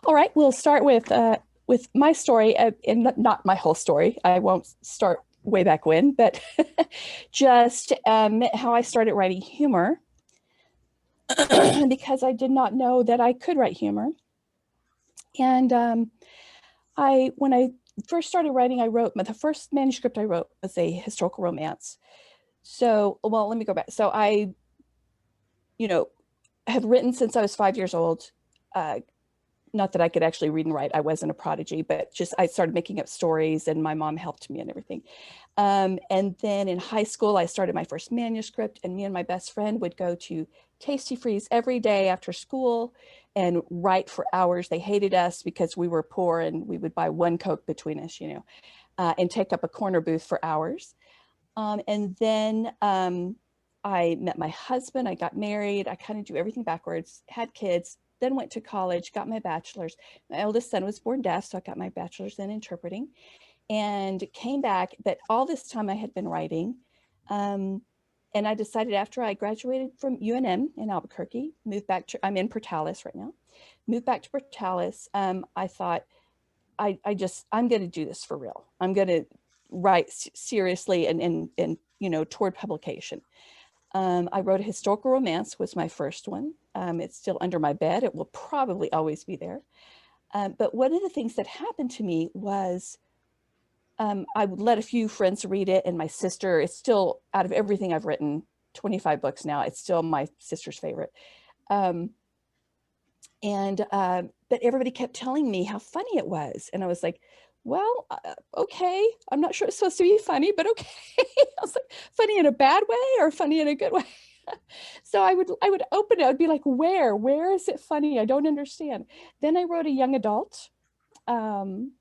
All right, we'll start with my story, and not my whole story. I won't start way back when, but just how I started writing humor because I did not know that I could write humor. And when I first started writing, I wrote the first manuscript I wrote was a historical romance. So, well, let me go back. So you know, have written since I was 5 years old. Not that I could actually read and write. I wasn't a prodigy, but just I started making up stories and my mom helped me and everything. And then in high school, I started my first manuscript, and me and my best friend would go to Tasty Freeze every day after school and write for hours. They hated us because we were poor and we would buy one Coke between us, and take up a corner booth for hours. And then I met my husband, I got married, I kind of do everything backwards, had kids, then went to college, got my bachelor's. My eldest son was born deaf, so I got my bachelor's in interpreting and came back. But all this time I had been writing. And I decided after I graduated from UNM in Albuquerque, moved back to, I'm in Portales right now, moved back to Portales. I thought, I'm going to do this for real. I'm going to write seriously and toward publication. I wrote a historical romance, was my first one. It's still under my bed. It will probably always be there. But one of the things that happened to me was I would let a few friends read it, and my sister, it's still, out of everything I've written, 25 books now, it's still my sister's favorite. Um, but everybody kept telling me how funny it was. And I was like, well, okay, I'm not sure it's supposed to be funny, but okay. I was like, funny in a bad way or funny in a good way? So I would open it, I'd be like, where is it funny? I don't understand. Then I wrote a young adult. Um,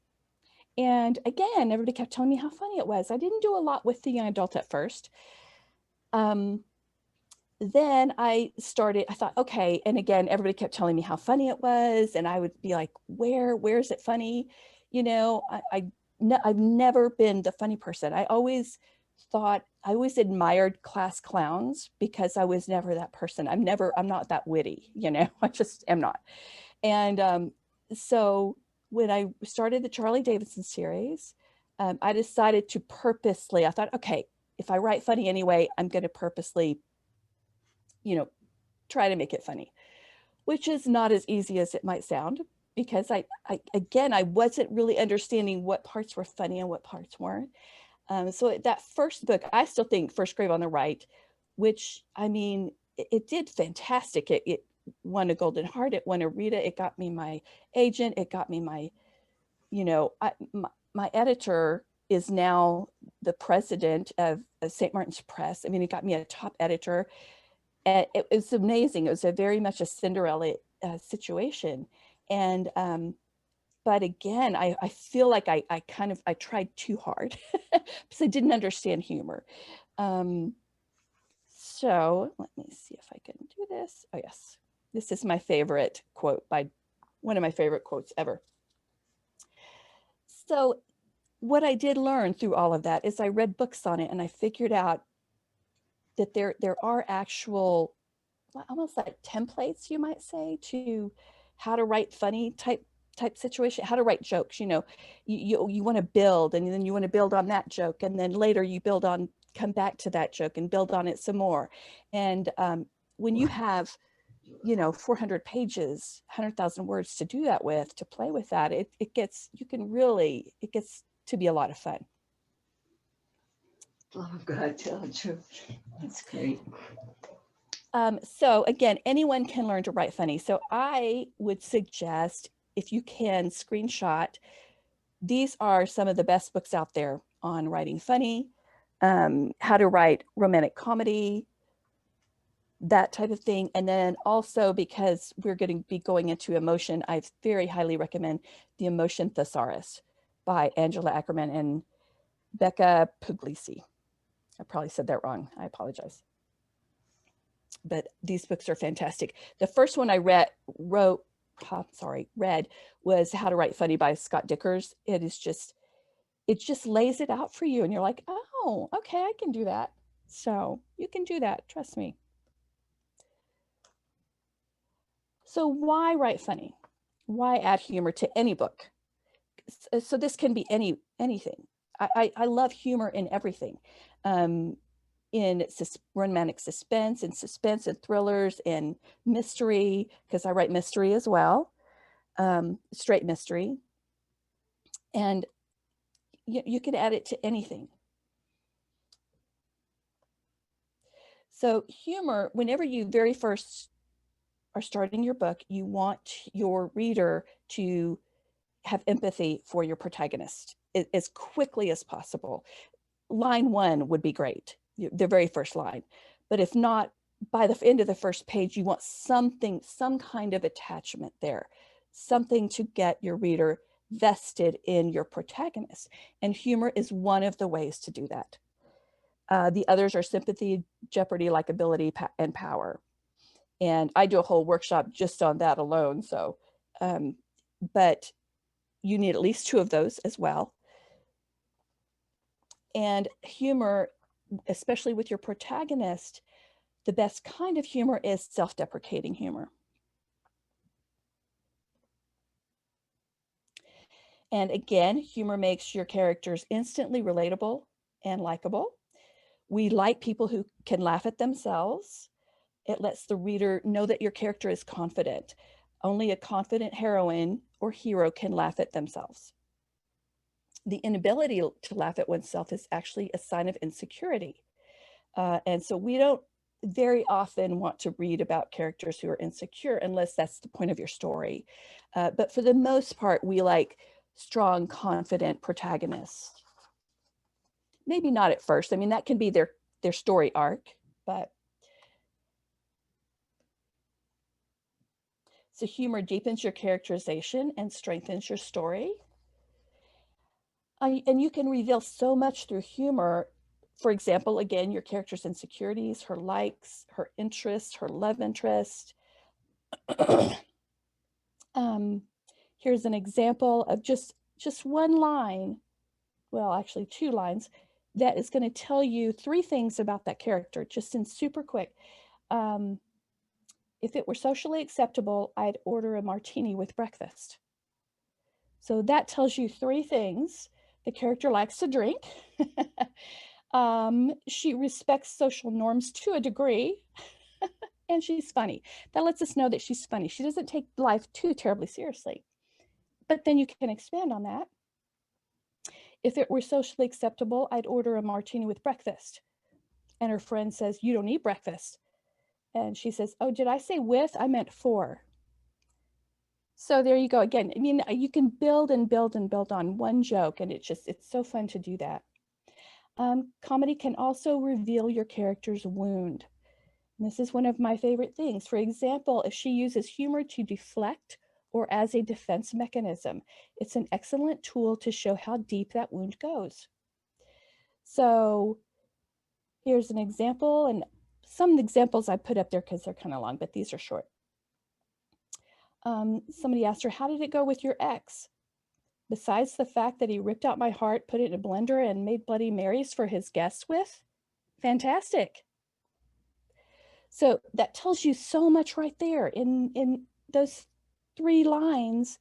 and again, everybody kept telling me how funny it was. I didn't do a lot with the young adult at first. Um, then I thought, okay. And again, everybody kept telling me how funny it was. And I would be like, where is it funny? I've never been the funny person. I always admired class clowns because I was never that person. I'm not that witty, I just am not. And so when I started the Charlie Davidson series, I decided to purposely, I thought, okay, if I write funny anyway, I'm going to purposely try to make it funny, which is not as easy as it might sound because I wasn't really understanding what parts were funny and what parts weren't. So that first book, I still think First Grave on the Right, which it did fantastic. It won a Golden Heart, it won a Rita, it got me my agent, it got me my editor is now the president of St. Martin's Press. It got me a top editor. And it was amazing. It was a very much a Cinderella situation. And but again, I feel like I tried too hard because I didn't understand humor. So let me see if I can do this. Oh yes, this is my favorite quote, by one of my favorite quotes ever. So what I did learn through all of that is I read books on it, and I figured out that there are actual, almost like templates, you might say, to how to write funny type situation, how to write jokes. You want to build, and then you want to build on that joke, and then later you come back to that joke and build on it some more. And when you have 400 pages, 100,000 words to do that with, to play with that, it gets to be a lot of fun. Oh God, tell the truth. That's great. So again, anyone can learn to write funny. So I would suggest, if you can, screenshot. These are some of the best books out there on writing funny, how to write romantic comedy, that type of thing. And then also, because we're going to be going into emotion, I very highly recommend The Emotion Thesaurus by Angela Ackerman and Becca Puglisi. I probably said that wrong. I apologize. But these books are fantastic. The first one I read was How to Write Funny by Scott Dikkers. It just lays it out for you, and you're like, oh, okay, I can do that. So you can do that, trust me. So why write funny? why add humor to any book? So this can be anything. I love humor in everything, in romantic suspense, and thrillers, and mystery, because I write mystery as well, straight mystery, and you can add it to anything. So humor, whenever you very first are starting your book, you want your reader to have empathy for your protagonist as quickly as possible. Line 1 would be great, the very first line. But if not, by the end of the first page, you want something, some kind of attachment there, something to get your reader vested in your protagonist. And humor is one of the ways to do that. The others are sympathy, jeopardy, likability, and power. And I do a whole workshop just on that alone. So, but you need at least 2 of those as well. And humor, especially with your protagonist, the best kind of humor is self-deprecating humor. And again, humor makes your characters instantly relatable and likable. We like people who can laugh at themselves. It lets the reader know that your character is confident. Only a confident heroine or hero can laugh at themselves. The inability to laugh at oneself is actually a sign of insecurity. And so we don't very often want to read about characters who are insecure unless that's the point of your story. But for the most part, we like strong, confident protagonists. Maybe not at first. I mean, that can be their story arc, but so humor deepens your characterization and strengthens your story. And you can reveal so much through humor. For example, again, your character's insecurities, her likes, her interests, her love interest. Here's an example of just one line, well, actually 2 lines, that is going to tell you 3 things about that character, just in super quick. If it were socially acceptable, I'd order a martini with breakfast. So that tells you 3 things. The character likes to drink. She respects social norms to a degree. And she's funny. That lets us know that she's funny. She doesn't take life too terribly seriously. But then you can expand on that. If it were socially acceptable, I'd order a martini with breakfast. And her friend says, you don't eat breakfast. And she says, oh, did I say with? I meant for. So there you go. Again, I mean, you can build and build and build on one joke, and it's so fun to do that. Comedy can also reveal your character's wound. And this is one of my favorite things. For example, if she uses humor to deflect or as a defense mechanism, it's an excellent tool to show how deep that wound goes. So here's an example, and some examples I put up there because they're kind of long, but these are short. Somebody asked her, how did it go with your ex? Besides the fact that he ripped out my heart, put it in a blender, and made Bloody Marys for his guests with? Fantastic. So that tells you so much right there in those 3 lines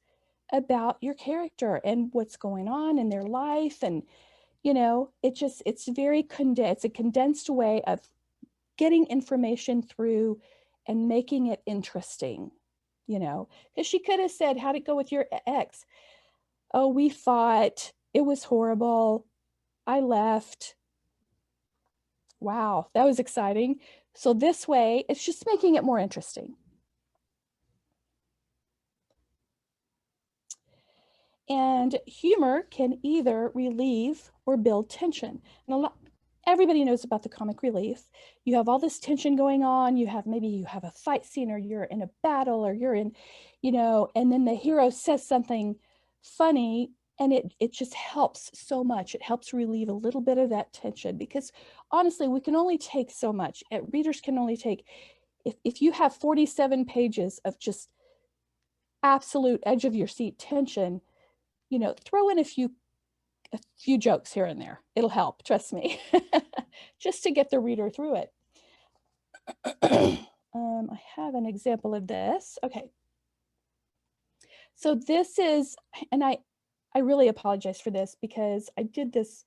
about your character and what's going on in their life. And, you know, it's very condensed. It's a condensed way of getting information through and making it interesting, you know, because she could have said, how'd it go with your ex? Oh, we fought. It was horrible. I left. Wow, that was exciting. So this way, it's just making it more interesting. And humor can either relieve or build tension. And everybody knows about the comic relief. You have all this tension going on. Maybe you have a fight scene, or you're in a battle, or you're in, you know, and then the hero says something funny, and it just helps so much. It helps relieve a little bit of that tension, because honestly, we can only take so much. Readers can only take, if you have 47 pages of just absolute edge of your seat tension, you know, throw in a few jokes here and there. It'll help, trust me, just to get the reader through it. I have an example of this. Okay. So this is, and I really apologize for this because I did this,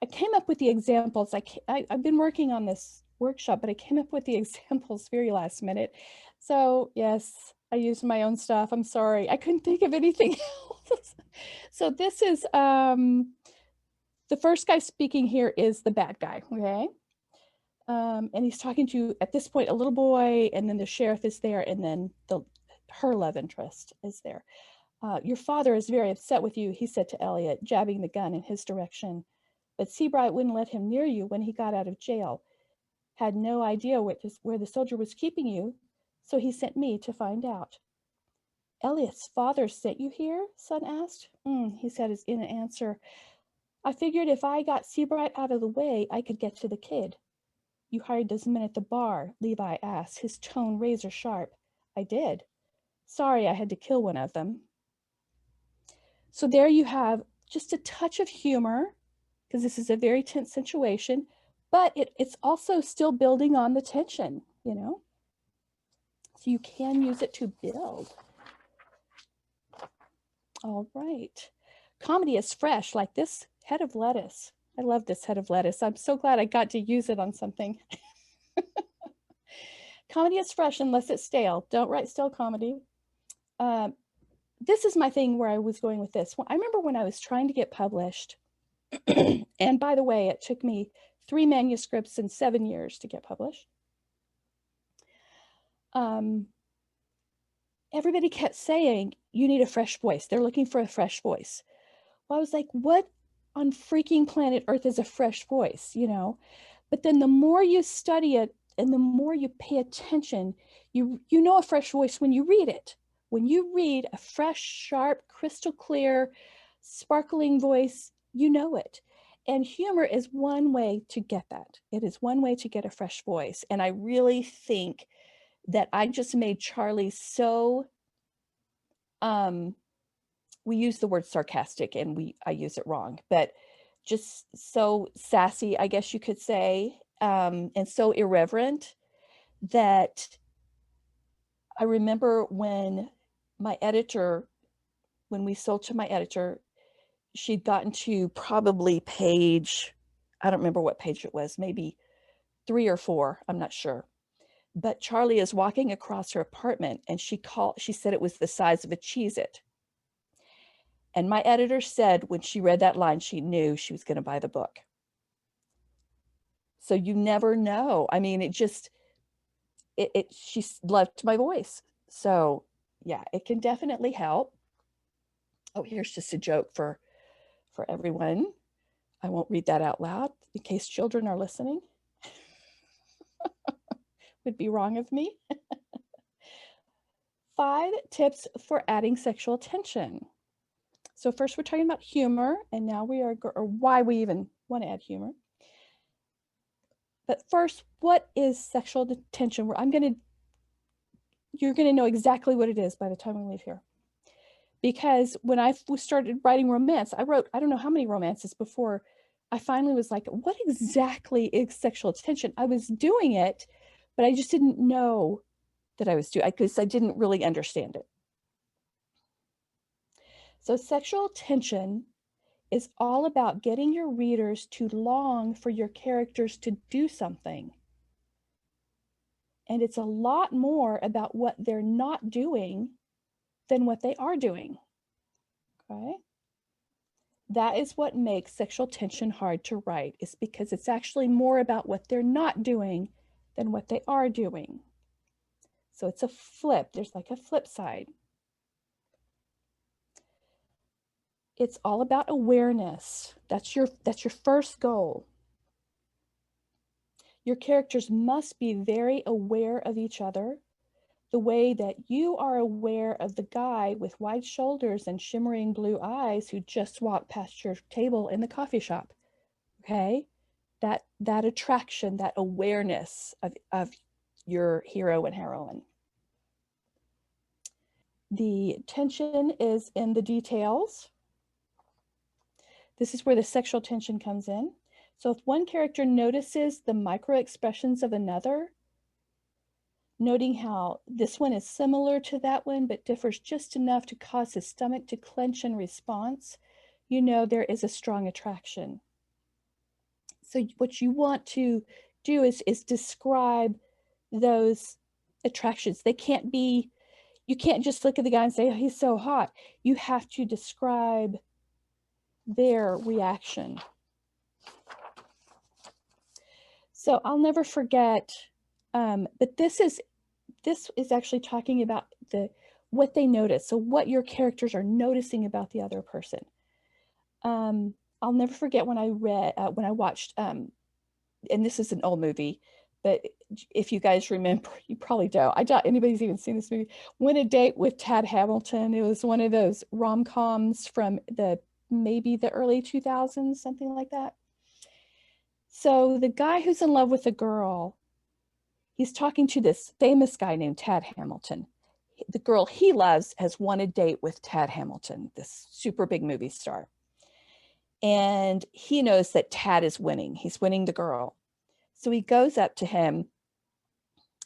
I came up with the examples. I've been working on this workshop, but I came up with the examples very last minute. So yes, I used my own stuff. I'm sorry. I couldn't think of anything else. So this is, the first guy speaking here is the bad guy, okay? And he's talking to, at this point, a little boy, and then the sheriff is there, and then her love interest is there. Your father is very upset with you, he said to Elliot, jabbing the gun in his direction. But Seabright wouldn't let him near you when he got out of jail. Had no idea where the soldier was keeping you, so he sent me to find out. Elliot's father sent you here? Son asked. He said in answer. I figured if I got Seabright out of the way, I could get to the kid. You hired those men at the bar? Levi asked, his tone razor sharp. I did. Sorry I had to kill one of them. So there you have just a touch of humor, because this is a very tense situation, but it's also still building on the tension, you know? So you can use it to build. All right. Comedy is fresh, like this head of lettuce. I love this head of lettuce. I'm so glad I got to use it on something. Comedy is fresh unless it's stale. Don't write stale comedy. This is my thing where I was going with this. I remember when I was trying to get published, and by the way, it took me 3 manuscripts and 7 years to get published. Everybody kept saying, you need a fresh voice. They're looking for a fresh voice. Well, I was like, what on freaking planet Earth is a fresh voice, you know? But then the more you study it and the more you pay attention, you know a fresh voice when you read it. When you read a fresh, sharp, crystal clear, sparkling voice, you know it. And humor is one way to get that. It is one way to get a fresh voice. And I really think that I just made Charlie so, we use the word sarcastic and I use it wrong, but just so sassy, I guess you could say, and so irreverent that I remember when we sold to my editor, she'd gotten to probably page, I don't remember what page it was, maybe 3 or 4, I'm not sure. But Charlie is walking across her apartment and she said it was the size of a Cheez-It. And my editor said when she read that line, she knew she was going to buy the book. So you never know. I mean, she loved my voice. So yeah, it can definitely help. Oh, here's just a joke for everyone. I won't read that out loud in case children are listening. Would be wrong of me. 5 tips for adding sexual tension. So first we're talking about humor, and now or why we even want to add humor. But first, what is sexual tension? You're gonna know exactly what it is by the time we leave here. Because when I started writing romance, I don't know how many romances before I finally was like, what exactly is sexual tension? I was doing it, but I just didn't know that I was doing it because I didn't really understand it. So sexual tension is all about getting your readers to long for your characters to do something. And it's a lot more about what they're not doing than what they are doing. Okay? That is what makes sexual tension hard to write, is because it's actually more about what they're not doing than what they are doing. So it's a flip. There's like a flip side. It's all about awareness. That's your first goal. Your characters must be very aware of each other, the way that you are aware of the guy with wide shoulders and shimmering blue eyes who just walked past your table in the coffee shop. Okay? That attraction, that awareness of your hero and heroine. The tension is in the details. This is where the sexual tension comes in. So if one character notices the micro expressions of another, noting how this one is similar to that one, but differs just enough to cause his stomach to clench in response, you know there is a strong attraction. So what you want to do is describe those attractions. They can't be, you can't just look at the guy and say, oh, he's so hot. You have to describe their reaction. So I'll never forget, but this is actually talking about what they notice. So what your characters are noticing about the other person. I'll never forget when I watched, and this is an old movie, but if you guys remember, you probably don't. I doubt anybody's even seen this movie. Went a Date with Tad Hamilton. It was one of those rom-coms from maybe the early 2000s, something like that. So the guy who's in love with the girl, he's talking to this famous guy named Tad Hamilton. The girl he loves has won a date with Tad Hamilton, this super big movie star. And he knows that Tad is winning. He's winning the girl. So he goes up to him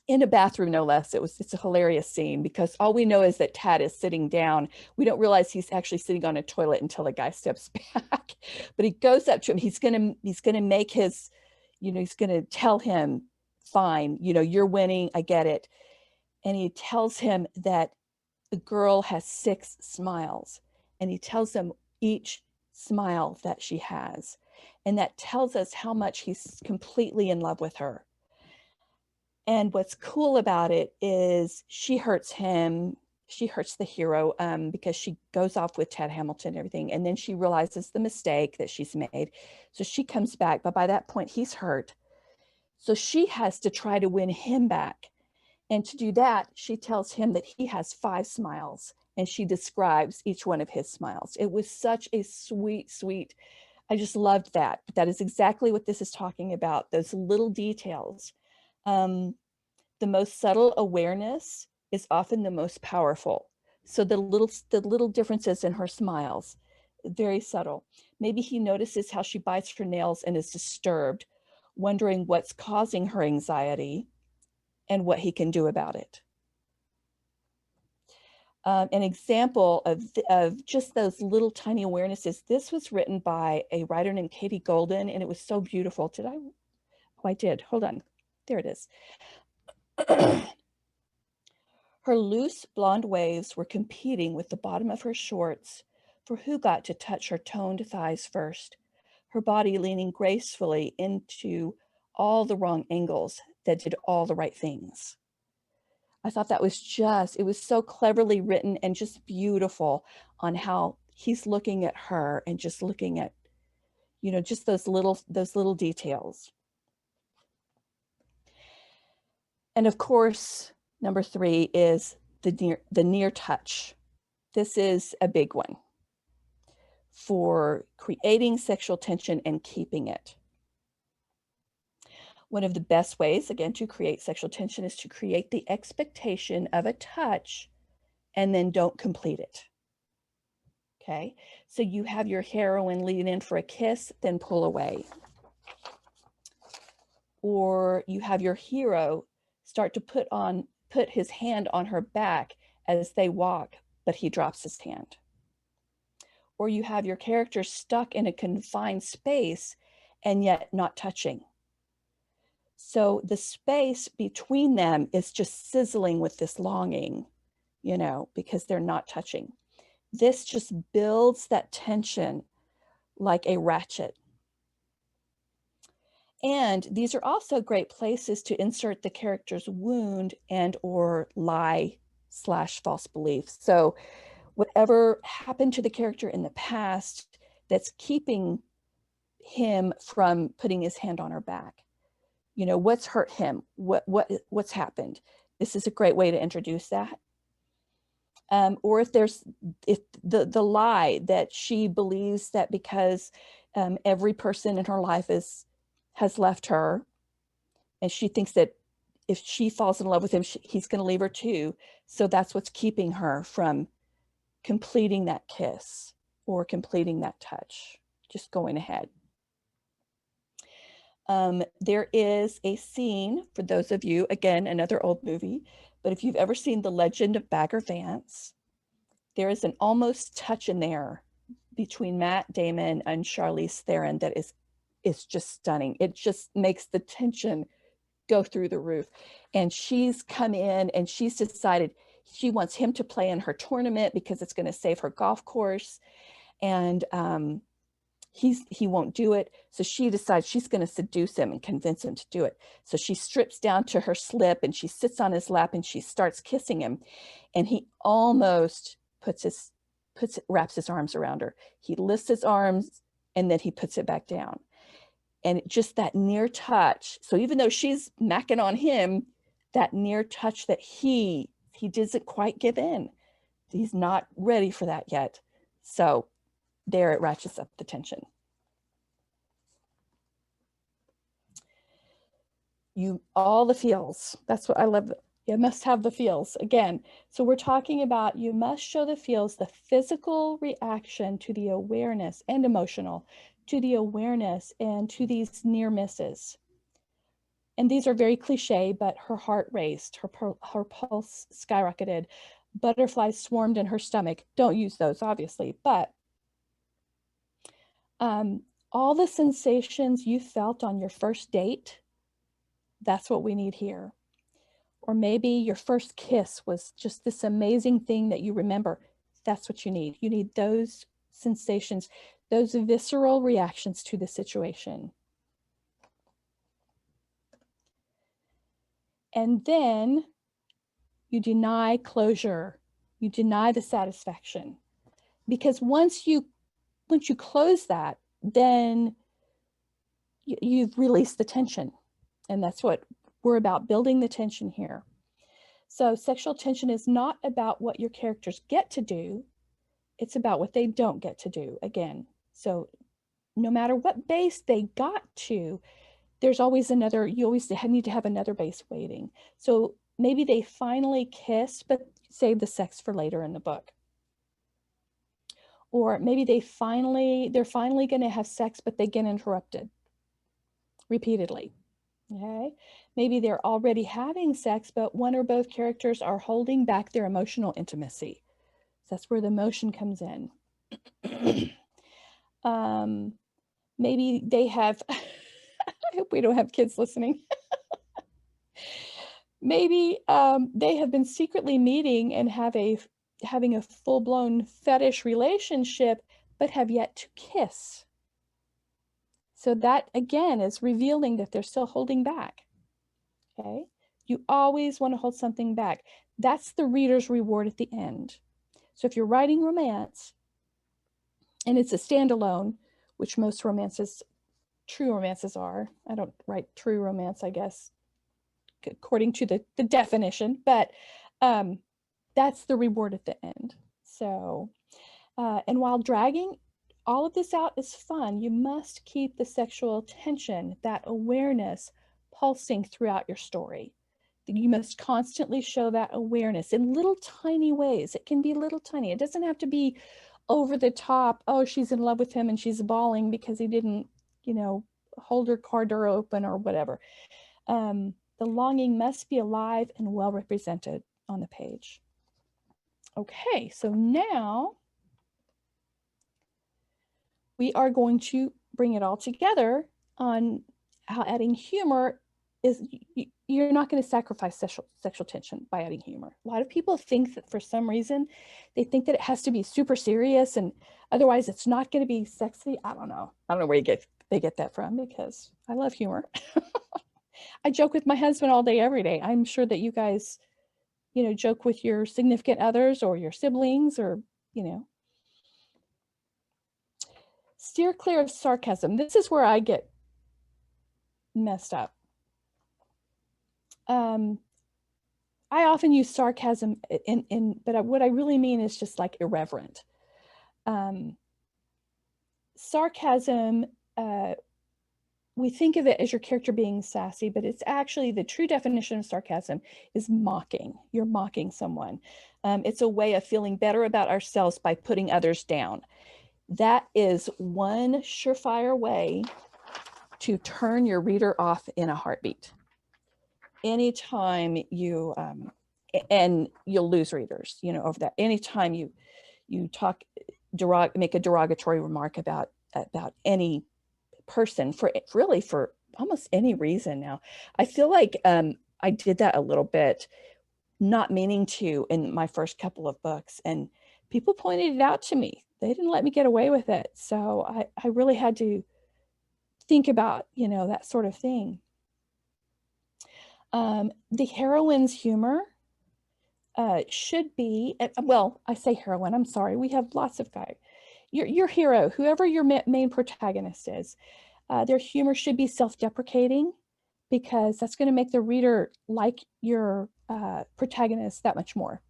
in a bathroom, no less. It's a hilarious scene because all we know is that Tad is sitting down. We don't realize he's actually sitting on a toilet until the guy steps back. But he goes up to him. He's gonna make his, he's gonna tell him, fine, you're winning. I get it. And he tells him that the girl has 6 smiles, and he tells him each smile that she has. And that tells us how much he's completely in love with her. And what's cool about it is she hurts him. She hurts the hero because she goes off with Tad Hamilton and everything. And then she realizes the mistake that she's made. So she comes back, but by that point he's hurt. So she has to try to win him back. And to do that, she tells him that he has 5 smiles, and she describes each one of his smiles. It was such a sweet, sweet, I just loved that. But that is exactly what this is talking about, those little details. The most subtle awareness is often the most powerful. So the little differences in her smiles, very subtle. Maybe he notices how she bites her nails and is disturbed, wondering what's causing her anxiety and what he can do about it. An example of just those little tiny awarenesses, this was written by a writer named Katie Golden, and it was so beautiful. Did I? Oh, I did. Hold on. There it is. Her loose blonde waves were competing with the bottom of her shorts for who got to touch her toned thighs first, her body leaning gracefully into all the wrong angles that did all the right things. I thought that was it was so cleverly written and just beautiful on how he's looking at her and just looking at, just those little details. And of course, number 3 is the near touch. This is a big one for creating sexual tension and keeping it. One of the best ways, again, to create sexual tension is to create the expectation of a touch and then don't complete it. Okay, so you have your heroine lean in for a kiss, then pull away. Or you have your hero start to put his hand on her back as they walk, but he drops his hand. Or you have your character stuck in a confined space and yet not touching. So the space between them is just sizzling with this longing, because they're not touching. This just builds that tension like a ratchet. And these are also great places to insert the character's wound and or lie/false beliefs. So whatever happened to the character in the past that's keeping him from putting his hand on her back. What's hurt him? What's happened? This is a great way to introduce that. Or if the lie that she believes that because every person in her life has left her, and she thinks that if she falls in love with him, he's going to leave her too. So that's what's keeping her from completing that kiss or completing that touch, just going ahead. There is a scene, for those of you, again, another old movie, but if you've ever seen The Legend of Bagger Vance, there is an almost touch in there between Matt Damon and Charlize Theron that is just stunning. It just makes the tension go through the roof. And she's come in and she's decided she wants him to play in her tournament because it's going to save her golf course. And he won't do it. So she decides she's going to seduce him and convince him to do it. So she strips down to her slip and she sits on his lap and she starts kissing him. And he almost wraps his arms around her. He lifts his arms and then he puts it back down. And just that near touch. So even though she's macking on him, that near touch that he doesn't quite give in. He's not ready for that yet. So there it ratchets up the tension. All the feels. That's what I love. You must have the feels again. So we're talking about you must show the feels, the physical reaction to the awareness and emotional to the awareness and to these near misses. And these are very cliche, but her heart raced, her pulse skyrocketed, butterflies swarmed in her stomach. Don't use those, obviously, but all the sensations you felt on your first date, that's what we need here. Or maybe your first kiss was just this amazing thing that you remember. That's what you need. You need those sensations, those visceral reactions to the situation. And then you deny closure. You deny the satisfaction. Because once you close that, then you've released the tension. And that's what we're about, building the tension here. So sexual tension is not about what your characters get to do. It's about what they don't get to do, again. So no matter what base they got to, there's always another, you always need to have another base waiting. So maybe they finally kiss, but save the sex for later in the book. Or maybe they're finally going to have sex, but they get interrupted repeatedly. Okay, maybe they're already having sex, but one or both characters are holding back their emotional intimacy. So that's where the emotion comes in. Maybe they have, I hope we don't have kids listening. Maybe they have been secretly meeting and having a full-blown fetish relationship, but have yet to kiss. So that, again, is revealing that they're still holding back. Okay, you always want to hold something back. That's the reader's reward at the end. So if you're writing romance, and it's a standalone, which most romances, true romances are. I don't write true romance, I guess, according to the definition, but that's the reward at the end. So, and while dragging all of this out is fun, you must keep the sexual tension, that awareness, pulsing throughout your story. You must constantly show that awareness in little tiny ways. It can be little tiny. It doesn't have to be over the top. Oh, she's in love with him and she's bawling because he didn't, hold her car door open or whatever. The longing must be alive and well represented on the page. Okay, so now we are going to bring it all together on how adding humor is, you're not going to sacrifice sexual tension by adding humor. A lot of people think that for some reason, they think that it has to be super serious and otherwise it's not going to be sexy. I don't know where they get that from, because I love humor. I joke with my husband all day, every day. I'm sure that you guys, joke with your significant others or your siblings or, Steer clear of sarcasm. This is where I get messed up. I often use sarcasm but what I really mean is just like irreverent. Sarcasm, we think of it as your character being sassy, but it's actually, the true definition of sarcasm is mocking. You're mocking someone. It's a way of feeling better about ourselves by putting others down. That is one surefire way to turn your reader off in a heartbeat. Anytime you, and you'll lose readers, you know, over that. Anytime you make a derogatory remark about any person for almost any reason now. I feel like I did that a little bit, not meaning to, in my first couple of books, and people pointed it out to me. They didn't let me get away with it. So I really had to think about, you know, that sort of thing. The heroine's humor should be, well, I say heroine, I'm sorry. We have lots of guys. Your hero, whoever your main protagonist is, their humor should be self-deprecating, because that's going to make the reader like your protagonist that much more.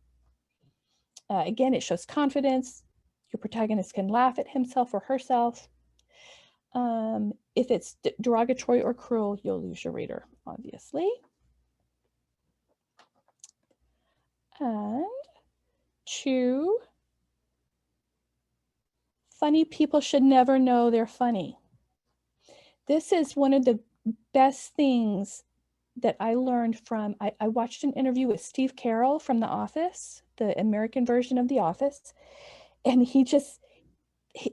Again, it shows confidence. Your protagonist can laugh at himself or herself. If it's derogatory or cruel, you'll lose your reader, obviously. And 2, funny people should never know they're funny. This is one of the best things that I learned from, I watched an interview with Steve Carell from The Office, the American version of The Office. And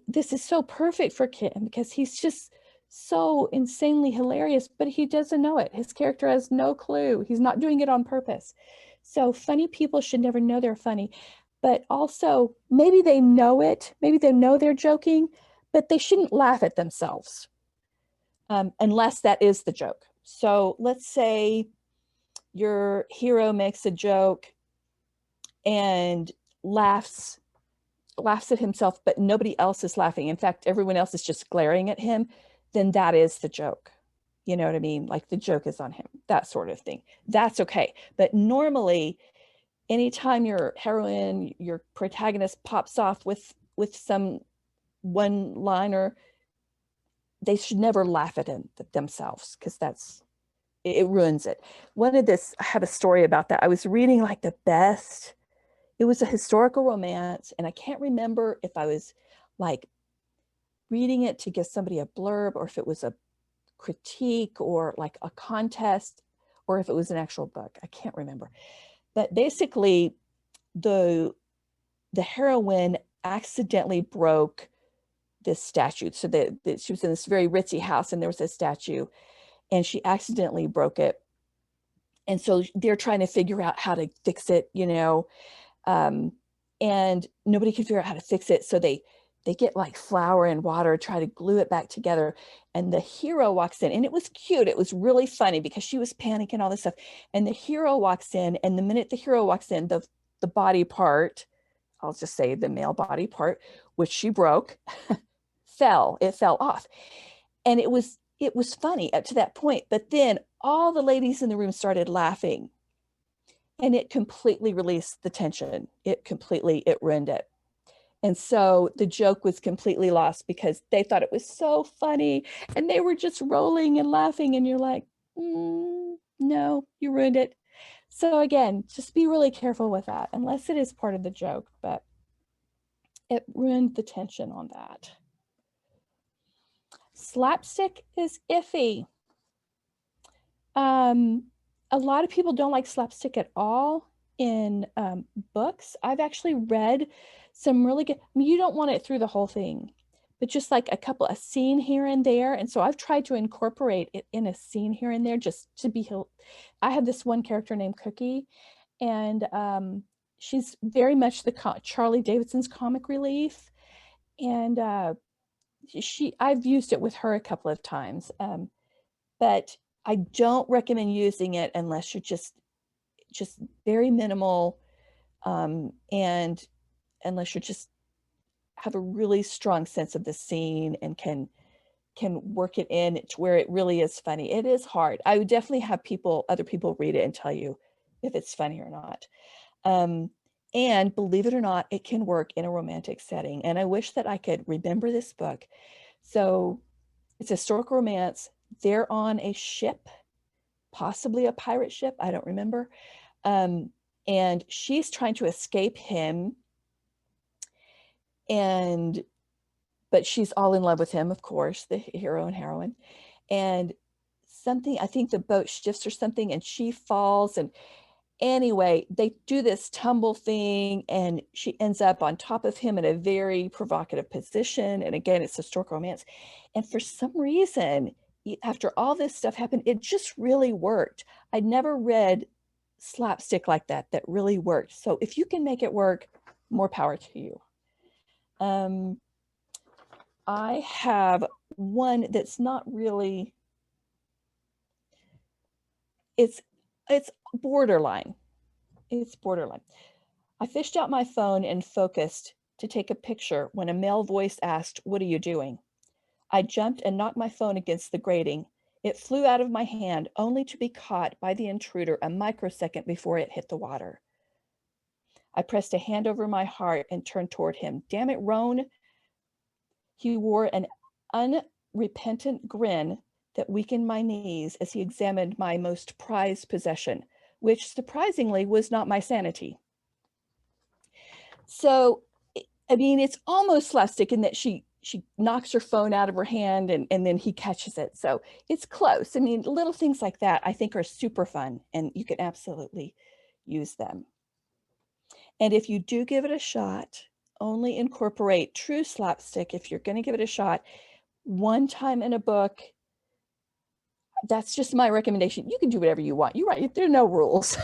this is so perfect for Kim, because he's just so insanely hilarious, but he doesn't know it. His character has no clue. He's not doing it on purpose. So funny people should never know they're funny, but also maybe they know it. Maybe they know they're joking, but they shouldn't laugh at themselves unless that is the joke. So let's say your hero makes a joke and laughs at himself, but nobody else is laughing. In fact, everyone else is just glaring at him. Then that is the joke. You know what I mean? Like the joke is on him, that sort of thing. That's okay. But normally, anytime your heroine, your protagonist pops off with some one-liner, they should never laugh at themselves, because it ruins it. I have a story about that. I was reading like the best, it was a historical romance, and I can't remember if I was like reading it to give somebody a blurb, or if it was a critique or like a contest, or if it was an actual book. I can't remember. But basically, the heroine accidentally broke this statue. So that she was in this very ritzy house, and there was a statue, and she accidentally broke it. And so they're trying to figure out how to fix it, you know, and nobody can figure out how to fix it. So they get like flour and water, try to glue it back together. And the hero walks in, and it was cute. It was really funny because she was panicking, all this stuff. And the hero walks in, and the minute the hero walks in, the body part, I'll just say the male body part, which she broke, it fell off. And it was funny up to that point. But then all the ladies in the room started laughing, and it completely released the tension. It ruined it. And so the joke was completely lost, because they thought it was so funny, and they were just rolling and laughing, and you're like, no, you ruined it. So again, just be really careful with that, unless it is part of the joke, but it ruined the tension on that. Slapstick is iffy. A lot of people don't like slapstick at all in books. I've actually read some really good, I mean, you don't want it through the whole thing, but just like a scene here and there. And so I've tried to incorporate it in a scene here and there, just to be, I have this one character named Cookie, and she's very much Charlie Davidson's comic relief. And I've used it with her a couple of times, but I don't recommend using it unless you're just very minimal, and unless you just have a really strong sense of the scene and can work it in to where it really is funny. It is hard. I would definitely have other people read it and tell you if it's funny or not. And believe it or not, it can work in a romantic setting. And I wish that I could remember this book. So it's a historical romance. They're on a ship, possibly a pirate ship. I don't remember. And she's trying to escape him. But she's all in love with him, of course, the hero and heroine. and something, I think the boat shifts or something, and she falls. And anyway, they do this tumble thing, and she ends up on top of him in a very provocative position. And again, it's historical romance. And for some reason, after all this stuff happened, it just really worked. I'd never read slapstick like that really worked. So if you can make it work, more power to you. I have one that's not really, it's borderline. It's borderline. I fished out my phone and focused to take a picture when a male voice asked, "What are you doing?" I jumped and knocked my phone against the grating. It flew out of my hand, only to be caught by the intruder a microsecond before it hit the water. I pressed a hand over my heart and turned toward him. Damn it, Roan. He wore an unrepentant grin that weakened my knees as he examined my most prized possession, which surprisingly was not my sanity. So, I mean, it's almost slapstick in that she knocks her phone out of her hand and then he catches it. So it's close. I mean, little things like that I think are super fun, and you can absolutely use them. And if you do give it a shot, only incorporate true slapstick if you're going to give it a shot one time in a book. That's just my recommendation. You can do whatever you want. You're right, there are no rules.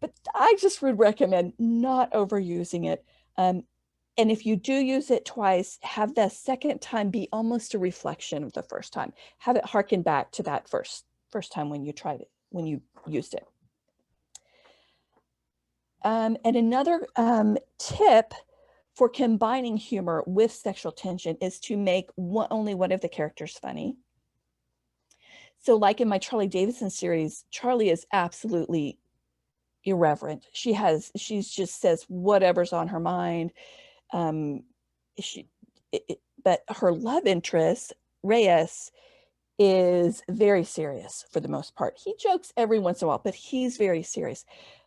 But I just would recommend not overusing it. And if you do use it twice, have the second time be almost a reflection of the first time. Have it harken back to that first time when you tried it, when you used it. And another tip for combining humor with sexual tension is to make only one of the characters funny. So like in my Charlie Davidson series, Charlie is absolutely irreverent. She just says whatever's on her mind. But her love interest, Reyes, is very serious for the most part. He jokes every once in a while, but he's very serious.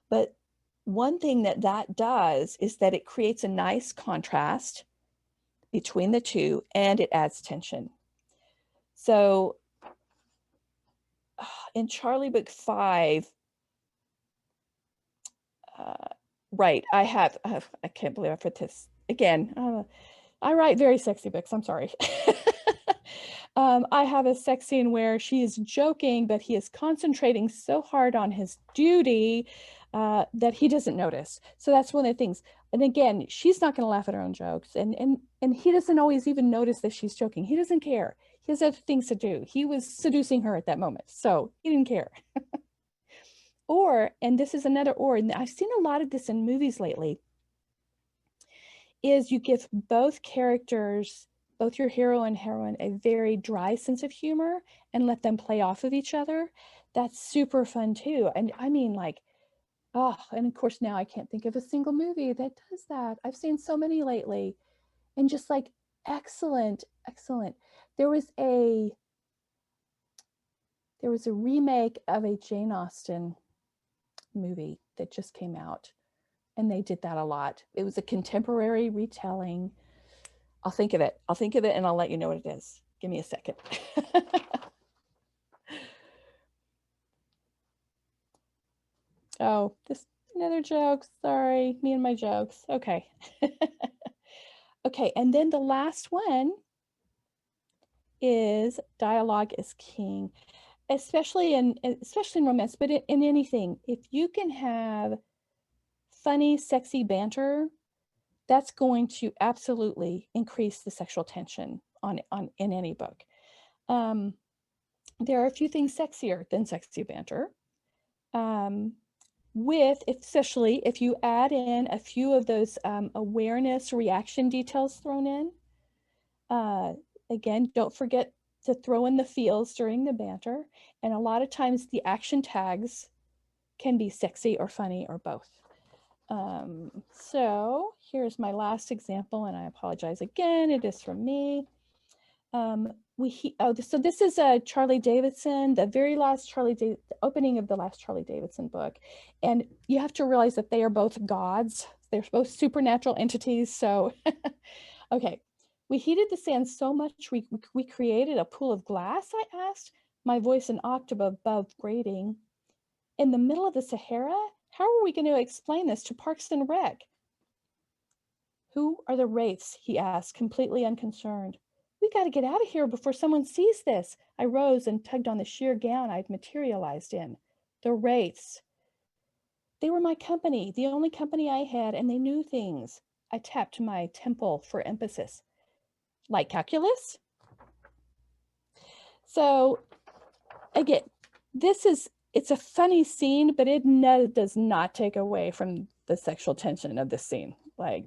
But one thing that does is that it creates a nice contrast between the two, and it adds tension. So in Charlie Book 5, right, I can't believe I put this again. I write very sexy books, I'm sorry. I have a sex scene where she is joking, but he is concentrating so hard on his duty that he doesn't notice. So that's one of the things. And again, she's not going to laugh at her own jokes, and he doesn't always even notice that she's joking. He doesn't care. He has other things to do. He was seducing her at that moment, so he didn't care. Or, and this is another or, and I've seen a lot of this in movies lately, is you give both characters, both your hero and heroine, a very dry sense of humor and let them play off of each other. That's super fun too. And I mean, like, oh, and of course now I can't think of a single movie that does that. I've seen so many lately, and just like excellent. There was a remake of a Jane Austen movie that just came out, and they did that a lot. It was a contemporary retelling. I'll think of it and I'll let you know what it is. Give me a second. Oh, this another joke. Sorry, me and my jokes. Okay. Okay, and then the last one is dialogue is king, especially in romance, but in anything. If you can have funny, sexy banter, that's going to absolutely increase the sexual tension in any book. There are a few things sexier than sexy banter. Especially if you add in a few of those awareness reaction details thrown in. Again, don't forget to throw in the feels during the banter. And a lot of times the action tags can be sexy or funny or both. So here's my last example, and I apologize again, it is from me. So this is a Charlie Davidson, the opening of the last Charlie Davidson book. And you have to realize that they are both gods. They're both supernatural entities. So, okay. We heated the sand so much we created a pool of glass, I asked, my voice an octave above grating. In the middle of the Sahara? How are we going to explain this to Parks and Rec? Who are the wraiths? He asked, completely unconcerned. We got to get out of here before someone sees this. I rose and tugged on the sheer gown I'd materialized in. The wraiths. They were my company, the only company I had, and they knew things. I tapped my temple for emphasis. Like calculus? So, again, it's a funny scene, but it does not take away from the sexual tension of this scene. Like,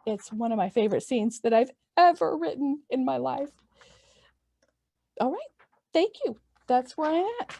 it's one of my favorite scenes that I've ever written in my life. All right, thank you. That's where I'm at.